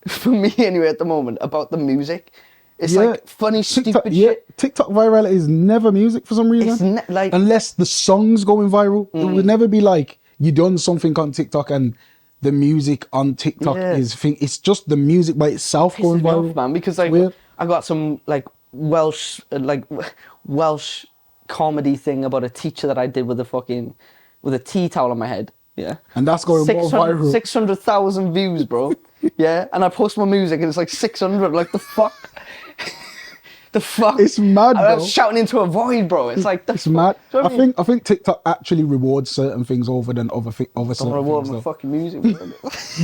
for me anyway at the moment, about the music. It's like funny, stupid shit. TikTok virality is never music for some reason. It's like, unless the song's going viral. It would never be like, you done something on TikTok and the music on TikTok is thing. It's just the music by itself going viral, off, man. Because like I got some like Welsh comedy thing about a teacher that I did with a tea towel on my head. Yeah, and that's going more viral. 600,000 views, bro. Yeah, and I post my music and it's like 600. Like the fuck. The fuck? It's mad, bro. I was shouting into a void, bro. It's like it's mad. I think TikTok actually rewards certain things over than other certain things. Reward my fucking music, bro.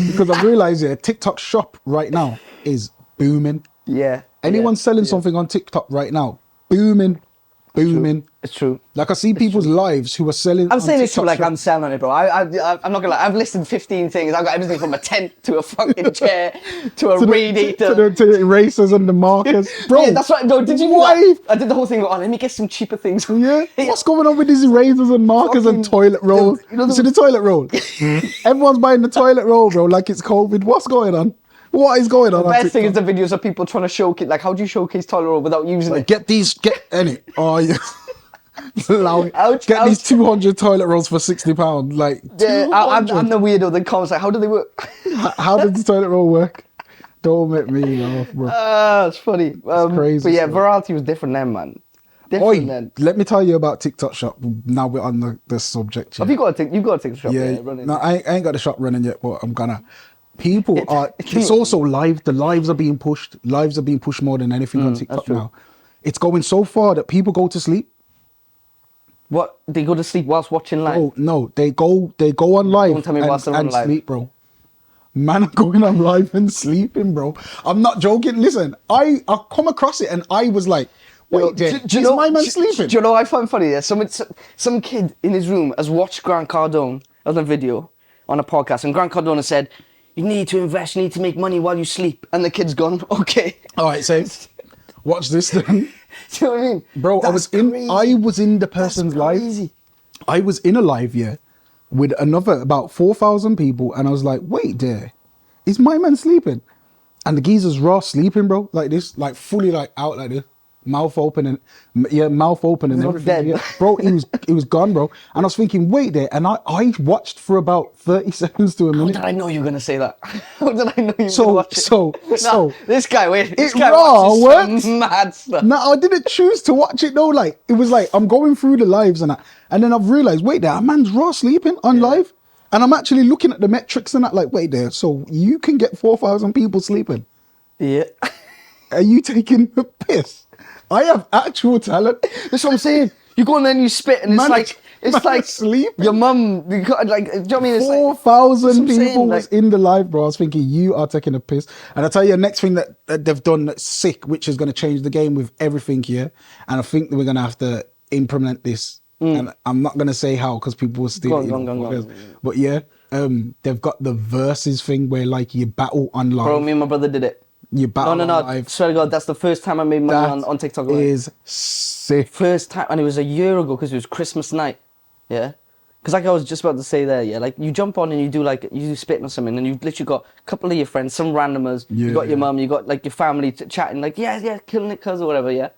Because I've realised TikTok shop right now is booming. Yeah. Anyone selling something on TikTok right now, booming. It's true. Like I see people's lives who are selling. I'm saying this to like I'm selling on it, bro. I'm not gonna lie. I've listed 15 things. I've got everything from a tent to a fucking chair to a radiator to the erasers and the markers, bro. Yeah, that's right. No, did you? Why? I did the whole thing. Oh, let me get some cheaper things. Yeah. What's going on with these erasers and markers and toilet roll? You see the toilet roll? Everyone's buying the toilet roll, bro. Like it's COVID. What's going on? What is going on? The best thing is the videos of people trying to showcase, like, how do you showcase toilet roll without using it? Get any. Oh yeah. Get these 200 toilet rolls for £60. Like, yeah, I'm the weirdo that comments like, how do they work? How does the toilet roll work? Don't make me laugh, bro. It's funny. It's crazy. But yeah, virality was different then, man. Different. Let me tell you about TikTok shop. Now we're on the subject. Have you got to? You've got to take the shop. Yeah, running. no, I ain't got the shop running yet, but I'm gonna. People are. It's also live. The lives are being pushed. Lives are being pushed more than anything on TikTok now. It's going so far that people go to sleep. What? They go to sleep whilst watching live? Oh no, they go on live. Don't tell me whilst they're on live. Sleep, bro. Man, I'm going on live and sleeping, bro. I'm not joking. Listen, I come across it and I was like, wait, is my man sleeping? Do you know what I find funny? Yeah, some kid in his room has watched Grant Cardone on a video on a podcast, and Grant Cardone has said, "You need to invest, you need to make money while you sleep," and the kid's gone, "Okay." All right, so watch this then. Do you know what I mean? Bro, I was in the person's live. I was in a live, yeah, with another about 4,000 people, and I was like, wait there, is my man sleeping? And the geezer's raw sleeping, bro, like this, like fully like out like this. Mouth open and everything. Dead. Yeah. Bro, he was gone, bro. And I was thinking, wait there, and I watched for about 30 seconds to a minute. How did I know you were gonna say that? How did I know you were gonna watch it? So this guy watches some mad stuff. No, I didn't choose to watch it though. Like it was like I'm going through the lives and then I've realized, wait there, a man's raw sleeping on live, and I'm actually looking at the metrics and that. Like, wait there, so you can get 4,000 people sleeping. Yeah. Are you taking the piss? I have actual talent. That's what I'm saying. You go in there and you spit, and it's like sleeping. Your mum, like, do you know what I mean? It's 4,000 people was in the live, bro. I was thinking, you are taking a piss. And I tell you, the next thing that they've done that's sick, which is going to change the game with everything here. And I think that we're going to have to implement this. And I'm not going to say how, because people will steal it. Go on. But yeah, they've got the versus thing where like you battle on live. Bro, me and my brother did it. You battle no. live. Swear to God, that's the first time I made money on TikTok. That is sick. First time, and it was a year ago because it was Christmas night. Yeah, because like I was just about to say there, yeah, like you jump on and you do spitting or something, and you've literally got a couple of your friends, some randomers. You got your mum, you got like your family chatting, like yeah, killing it, cuz or whatever, yeah.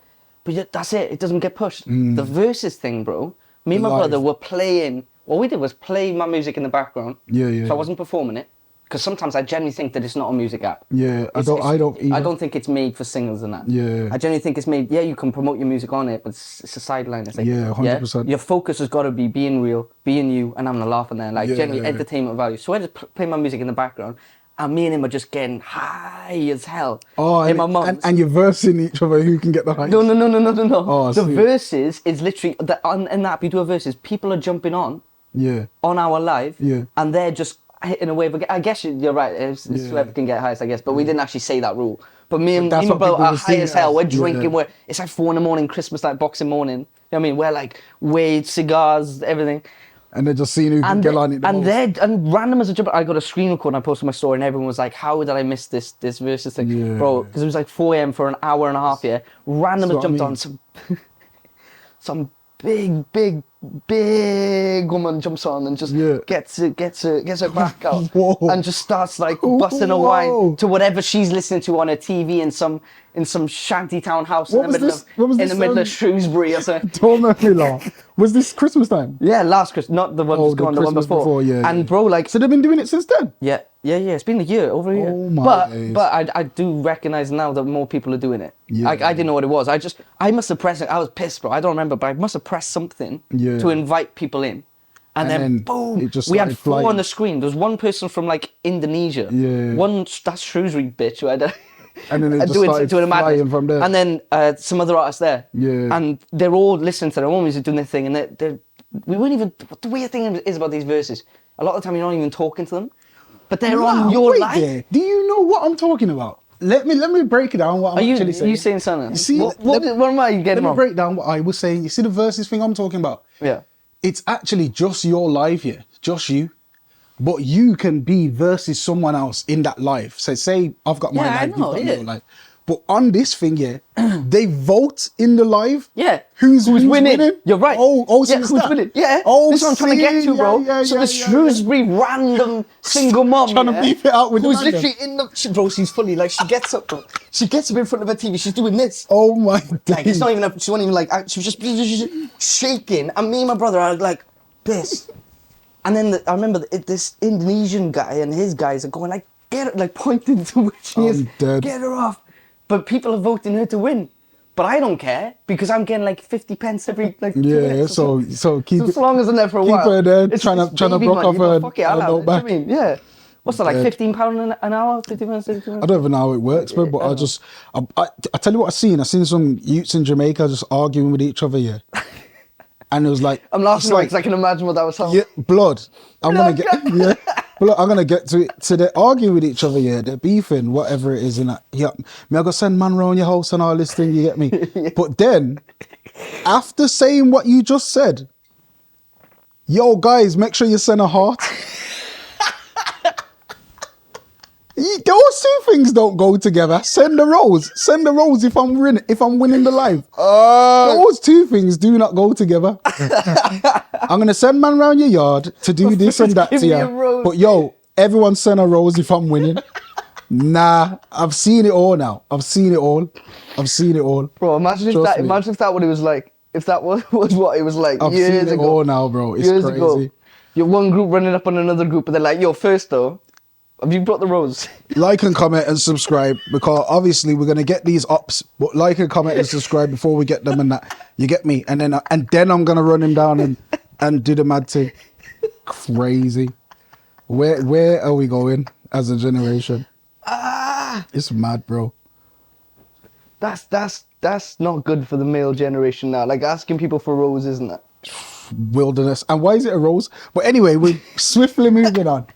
But that's it. It doesn't get pushed. The versus thing, bro. Me and my brother were playing. What we did was play my music in the background. Yeah. So I wasn't performing it. Because sometimes I genuinely think that it's not a music app. Yeah, I don't think it's made for singles and that. Yeah. I genuinely think it's made, you can promote your music on it, but it's a sideline. It's like, 100%. Your focus has got to be being real, being you, and having a laugh in there. Like, genuinely entertainment value. So I just play my music in the background, and me and him are just getting high as hell. Oh, and you're versing each other who can get the highest. No. Oh, the verses is literally, in that we do a verses, people are jumping on our live, and they're just hitting a wave. I guess you're right. It's whoever can get highest, I guess. But we didn't actually say that rule. But me and my brother are high as hell. We're drinking. It's like 4 a.m, Christmas, like Boxing morning. You know what I mean? We're like weed, cigars, everything. And they're just seeing who can get on it the most. And randomers are jumping. I got a screen record and I posted my story, and everyone was like, "How did I miss this versus thing, bro?" Because it was like 4 a.m. for an hour and a half. Yeah, randomers jumped on some big woman jumps on and just gets her back out and just starts like busting a wine to whatever she's listening to on her TV in some shanty town house in the middle of Shrewsbury or something. Don't make me laugh. Was this Christmas time? Yeah, last Christmas, not the one that's gone, the one before. And bro, like, so they've been doing it since then. Yeah. It's been over a year. Oh my days. But I do recognize now that more people are doing it. Yeah. I didn't know what it was. I must have pressed it. I was pissed, bro. I don't remember, but I must have pressed something to invite people in. And then boom, we had 4 on the screen. There was one person from like Indonesia. Yeah. One, that's Shrewsbury bitch who I had. And then they just started flying from there. And then some other artists there. Yeah. And they're all listening to their own music, doing their thing. And we weren't even, what the weird thing is about these verses, a lot of the time you're not even talking to them. But they're on your life. There. Do you know what I'm talking about? Let me break it down. What I'm actually saying. Are you saying something? You see, what am I getting wrong? Let me break down what I was saying. You see the verses thing I'm talking about? Yeah. It's actually just your life here, just you. But you can be versus someone else in that life. So say I've got my life, you've got your life. But on this thing, they vote in the live. Yeah. Who's winning? You're right. So who's winning? Yeah. This is what I'm trying to get to, bro. So the Shrewsbury random single mom, trying to beef it out with who's literally in the bro. She's funny. Like she gets up, bro. She gets up in front of her TV. She's doing this. Oh my god. Like it's not even. She wasn't even like. She was just shaking, and me and my brother are like this. And then I remember this Indonesian guy and his guys are going like, get her, like pointing to where she is. Dead. Get her off. But people are voting her to win. But I don't care because I'm getting like 50 pence every like 2 Yeah, minutes. so keep as long as I'm there for a while. Keep her there, It's trying to baby block off money, her. fuck it, I'll have it. back. I mean, yeah. What's that, like Dead. £15 an hour? 50 minutes, 50 minutes? I don't even know how it works, man, but I tell you what I seen some youths in Jamaica just arguing with each other, yeah. And it was like... I'm laughing because I can imagine what that was like. Yeah, blood. I'm going to get... Yeah. But look, I'm going to get to it. So they're arguing with each other, yeah. They're beefing, whatever it is. And that, yeah, me I go send man round your house and all this thing, you get me? Yeah. But then, after saying what you just said, yo, guys, make sure you send a heart. Those two things don't go together. Send the rose. Send the rose if I'm winning the live. Those two things do not go together. I'm gonna send man round your yard to do this and that to you. But yo, everyone send a rose if I'm winning. Nah, I've seen it all now. I've seen it all. Bro, imagine if that what it was like. If that was what it was like I've years seen it ago. all now, bro. It's years crazy. Ago, you're one group running up on another group, but they're like, yo, first though, have you brought the rose? Like and comment and subscribe, because obviously we're gonna get these ups. But like and comment and subscribe before we get them and that. You get me? And then I'm gonna run him down and do the mad thing. Crazy. Where are we going as a generation? It's mad, bro. That's not good for the male generation now. Like asking people for roses, isn't it? Wilderness. And why is it a rose? But anyway, we're swiftly moving on.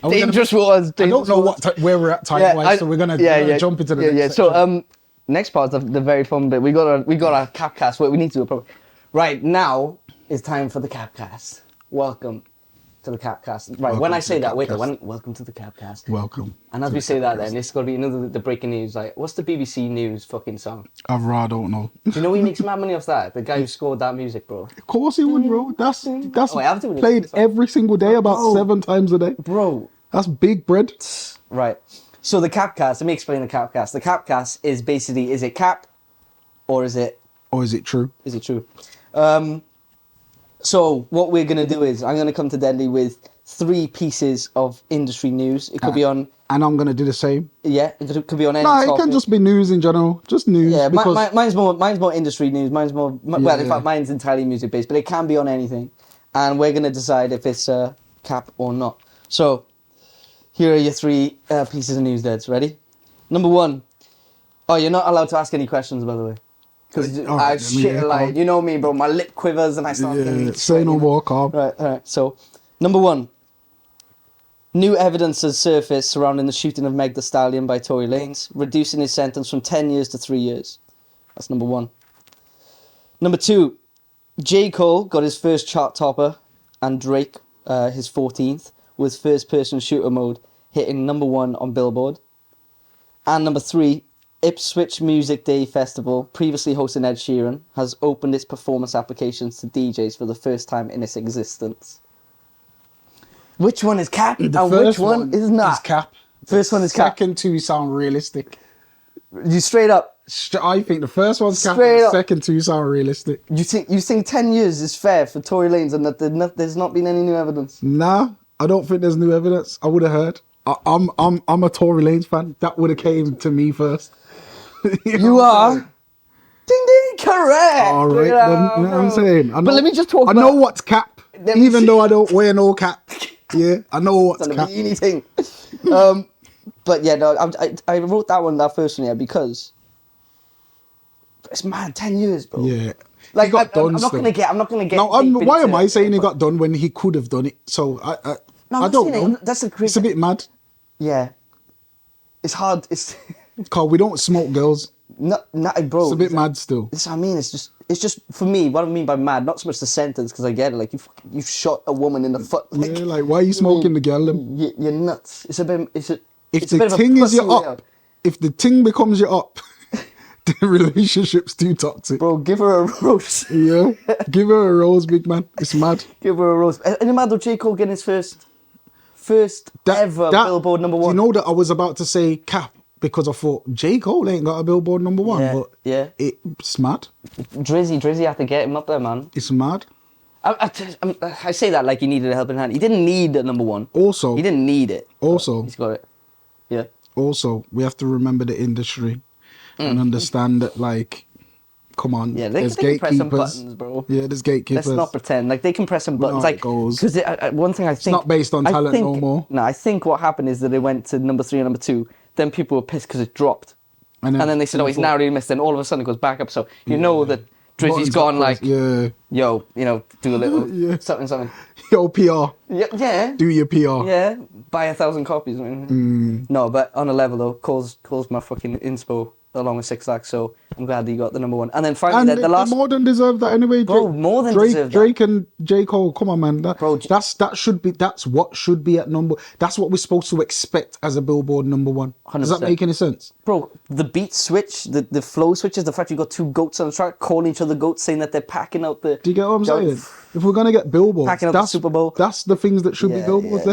Dangerous waters. I don't know where we're at time-wise, so we're gonna jump into the next section. So next part's the very fun bit. We got our Capcast. What we need to do properly. Right now is time for the Capcast. Welcome to the Capcast. Right, welcome when I say that, wait, welcome to the Capcast. Welcome. And as we say that, then it's got to be another the breaking news. Like, what's the BBC News fucking song? I don't know. Do you know he makes mad money off that? The guy who scored that music, bro. Of course he would, bro. That's played every single day, about 7 times a day. Bro. That's big bread. Right. So the Capcast, let me explain the Capcast. The Capcast is basically, is it cap or is it... Or is it true? Is it true? So what we're going to do is I'm going to come to Deadly with 3 pieces of industry news. It could be on... And I'm going to do the same. Yeah, it could be on any topic. It can just be news in general. Just news. Yeah, mine's more industry news. Mine's more... Well, in fact, mine's entirely music-based, but it can be on anything. And we're going to decide if it's cap or not. So, here are your 3 pieces of news, Deads. Ready? Number 1. Oh, you're not allowed to ask any questions, by the way. Because I shit like, you know me, bro. My lip quivers and I start... say no more, calm. Right, all right. So, number 1. New evidence has surfaced surrounding the shooting of Meg Thee Stallion by Tory Lanez, reducing his sentence from 10 years to 3 years. That's number 1. Number 2. J. Cole got his first chart topper, and Drake his 14th, with first-person shooter mode, hitting number 1 on Billboard. And number 3. Ipswich Music Day Festival, previously hosting Ed Sheeran, has opened its performance applications to DJs for the first time in its existence. Which one is cap and which one is not? Is cap. First one is cap. Second 2 sound realistic. You straight up. I think the first one's cap and the second 2 sound realistic. You think 10 years is fair for Tory Lanez and that there's not been any new evidence? Nah, I don't think there's new evidence. I would have heard. I'm a Tory Lanez fan. That would have came to me first. You are. Ding ding, correct. All right, then, you know what I'm saying. But let me just talk. I know what's cap, even though I don't wear no cap. Yeah, I know what's cap. It's a thing. But yeah, no, I wrote that first one here because it's mad. 10 years, bro. Yeah. Like I'm not gonna get. No, why am I saying he got done when he could have done it? So I don't know. That's it's a bit mad. Yeah. It's hard. It's. Cause we don't smoke girls. No, bro. It's a bit mad still. That's what I mean. It's just for me. What I mean by mad, not so much the sentence, because I get it. Like you shot a woman in the foot. Like, yeah, like why are you smoking the girl? You're nuts. It's a bit. If the ting is your up, if the ting becomes your up, the relationship's too toxic. Bro, give her a rose. Yeah, give her a rose, big man. It's mad. Give her a rose. And you mad though, J. Cole getting his first ever Billboard number 1. You know that I was about to say cap. Because I thought, J. Cole ain't got a Billboard number 1, but it's mad. Drizzy had to get him up there, man. It's mad. I say that like he needed a helping hand. He didn't need a number 1. Also. He didn't need it. Also. He's got it. Yeah. Also, we have to remember the industry and understand that, like, come on. Yeah, they can press some buttons, bro. Yeah, there's gatekeepers. Let's not pretend. Like, they can press some buttons. Like, because one thing I think... It's not based on talent no more. No, I think what happened is that they went to number 3 and number 2. Then people were pissed because it dropped. And then they said, oh, he's narrowly missed. Then all of a sudden it goes back up. So you know that Drizzy's gone like, yo, do a little something. Yo, PR. Yeah. Do your PR. Yeah. Buy 1,000 copies. No, but on a level though, Cole's my fucking inspo along with 6 Lakhs. So I'm glad that he got the number 1. And then finally, the last... more than deserve that anyway. Bro, more than deserve that. Drake and J. Cole, come on, man. That's what should be at number... That's what we're supposed to expect as a Billboard number 1. 100%. Does that make any sense? Bro, the beat switch, the flow switches, the fact you got 2 goats on the track, calling each other goats, saying that they're packing out the... Do you get what I'm saying? If we're going to get Billboard, packing out the Super Bowl. That's the things that should be Billboards.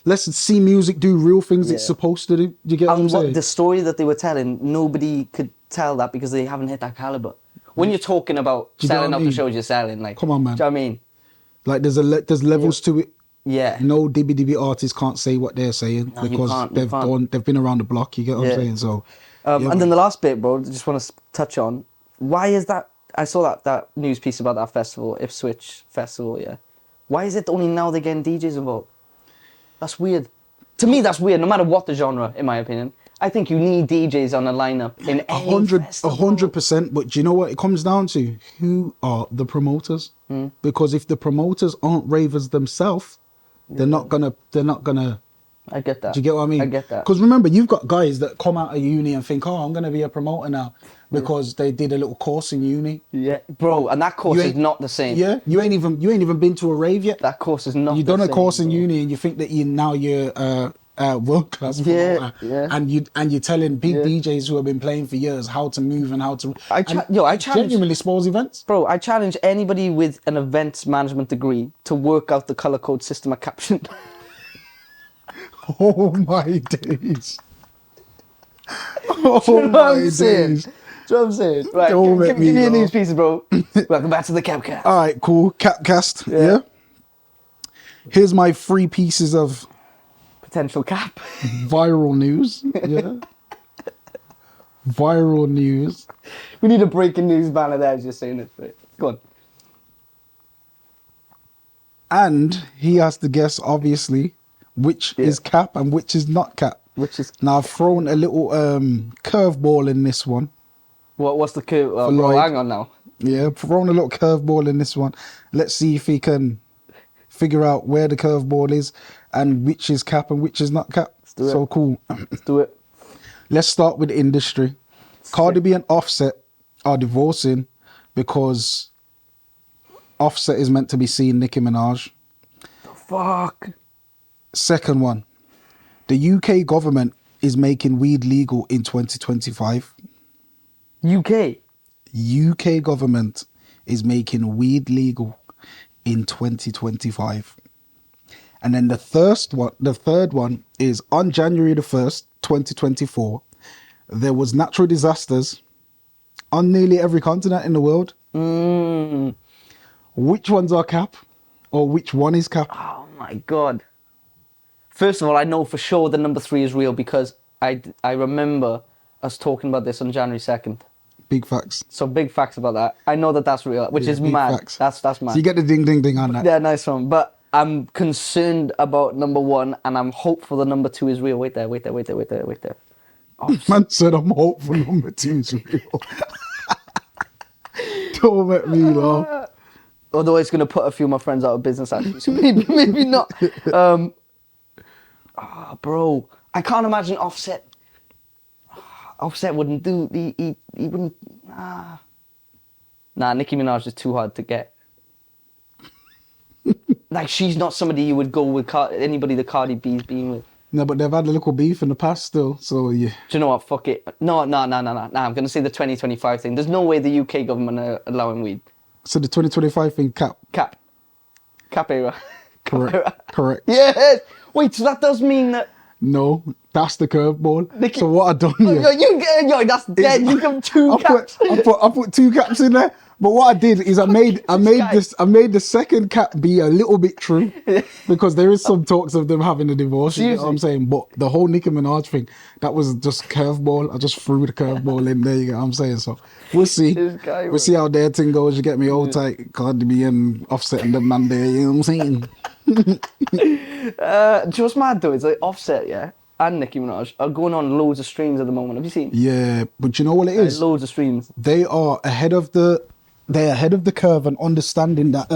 Let's see music do real things it's supposed to do. Do you get what I'm saying? The story that they were telling, nobody could tell that because they haven't hit that caliber. When you're talking about selling out the shows you're selling, like, come on, man. Do you know what I mean? Like, there's levels to it. Yeah. No DB artist can't say what they're saying because they've been around the block. You get what I'm saying? So, and then the last bit, bro, I just want to touch on, why is that? I saw that news piece about that festival, Ipswich Festival. Yeah. Why is it only now they're getting DJs involved? That's weird. To me, that's weird. No matter what the genre, in my opinion, I think you need DJs on a lineup in any festival. 100%. But do you know what it comes down to? Who are the promoters? Because if the promoters aren't ravers themselves, they're not gonna. I get that. Do you get what I mean? I get that. Because remember, you've got guys that come out of uni and think, "Oh, I'm gonna be a promoter now," because they did a little course in uni. Yeah, bro, and that course is not the same. Yeah, you ain't even been to a rave yet. That course is not. You've done a course in uni and you think that you're world class promoter. Yeah. And you're telling big DJs who have been playing for years how to move and how to. I challenge genuinely sports events, bro. I challenge anybody with an events management degree to work out the color code system at Caption. Oh my days. Oh my days. That's what I'm saying. Right, give me these pieces, bro. Welcome back to the Capcast. All right, cool. Capcast. Yeah. Here's my 3 pieces of potential cap. Viral news. Yeah. Viral news. We need a breaking news banner there, just saying it. Go on. And he has to guess, obviously, which is cap and which is not cap. Now I've thrown a little curveball in this one. What's the curve? Bro, hang on now. Yeah, thrown a little curveball in this one. Let's see if he can figure out where the curveball is and which is cap and which is not cap. So cool. Let's do it. Let's start with the industry. Cardi B and Offset are divorcing because Offset is meant to be seeing Nicki Minaj. The fuck? Second one, the UK government is making weed legal in 2025. UK government is making weed legal in 2025. And then the third one is on January the 1st, 2024, there was natural disasters on nearly every continent in the world. Which ones are cap or which one is cap? Oh my God. First of all, I know for sure the number 3 is real because I remember us talking about this on January 2nd. Big facts. So big facts about that. I know that that's real, which is mad. Facts. That's mad. So you get the ding ding ding on that. Yeah, nice one. But I'm concerned about number 1 and I'm hopeful the number 2 is real. Wait there. Oh, man said I'm hopeful number 2 is real. Don't make me laugh. Although it's going to put a few of my friends out of business actually, so maybe not. Bro, I can't imagine Offset. Offset wouldn't do. He wouldn't. Nah, Nicki Minaj is too hard to get. Like, she's not somebody you would go with. Anybody that Cardi B's been with. No, but they've had a little beef in the past still, so yeah. Do you know what? Fuck it. No. I'm gonna say the 2025 thing. There's no way the UK government are allowing weed. So the 2025 thing, cap era. Correct. Yes. Wait, so that does mean that. No, that's the curveball. So what I done here? That's dead. You got 2 caps. I put 2 caps in there. But what I did is I made the second cat be a little bit true, because there is some talks of them having a divorce. You know what I'm saying? But the whole Nicki Minaj thing, that was just curveball. I just threw the curveball in there. You know what I'm saying? So we'll see. We'll see how their thing goes. You get me? All tight, Cardi B and Offset and them man there. You know what I'm saying? Do you know what's mad though? It's like Offset, yeah, and Nicki Minaj are going on loads of streams at the moment. Have you seen? Yeah, but you know what it is? Loads of streams. They are ahead of the curve and understanding that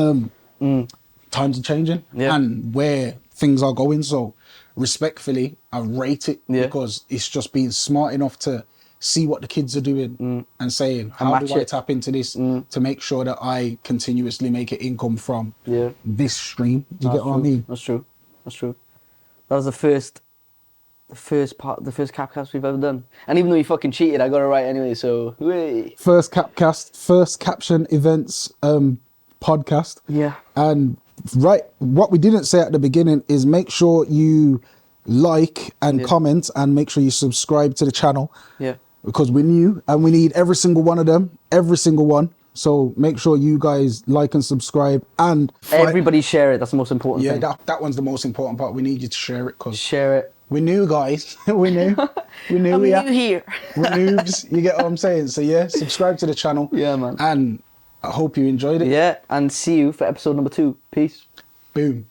times are changing and where things are going. So respectfully, I rate it because it's just being smart enough to see what the kids are doing and saying, how do I tap into this to make sure that I continuously make an income from this stream? Do you get what I mean? That's true. That was the first Capcast we've ever done. And even though you fucking cheated, I got it right anyway, so... Whey. First Caption Events podcast. Yeah. And what we didn't say at the beginning is make sure you like and comment and make sure you subscribe to the channel. Yeah. Because we're new and we need every single one of them. Every single one. So make sure you guys like and subscribe and... Everybody share it. That's the most important thing. Yeah, that one's the most important part. We need you to share it because... Share it. We're new, guys. We're new. We're new. I'm new here. We're noobs. You get what I'm saying? So yeah, subscribe to the channel. Yeah, man. And I hope you enjoyed it. Yeah, and see you for episode number 2. Peace. Boom.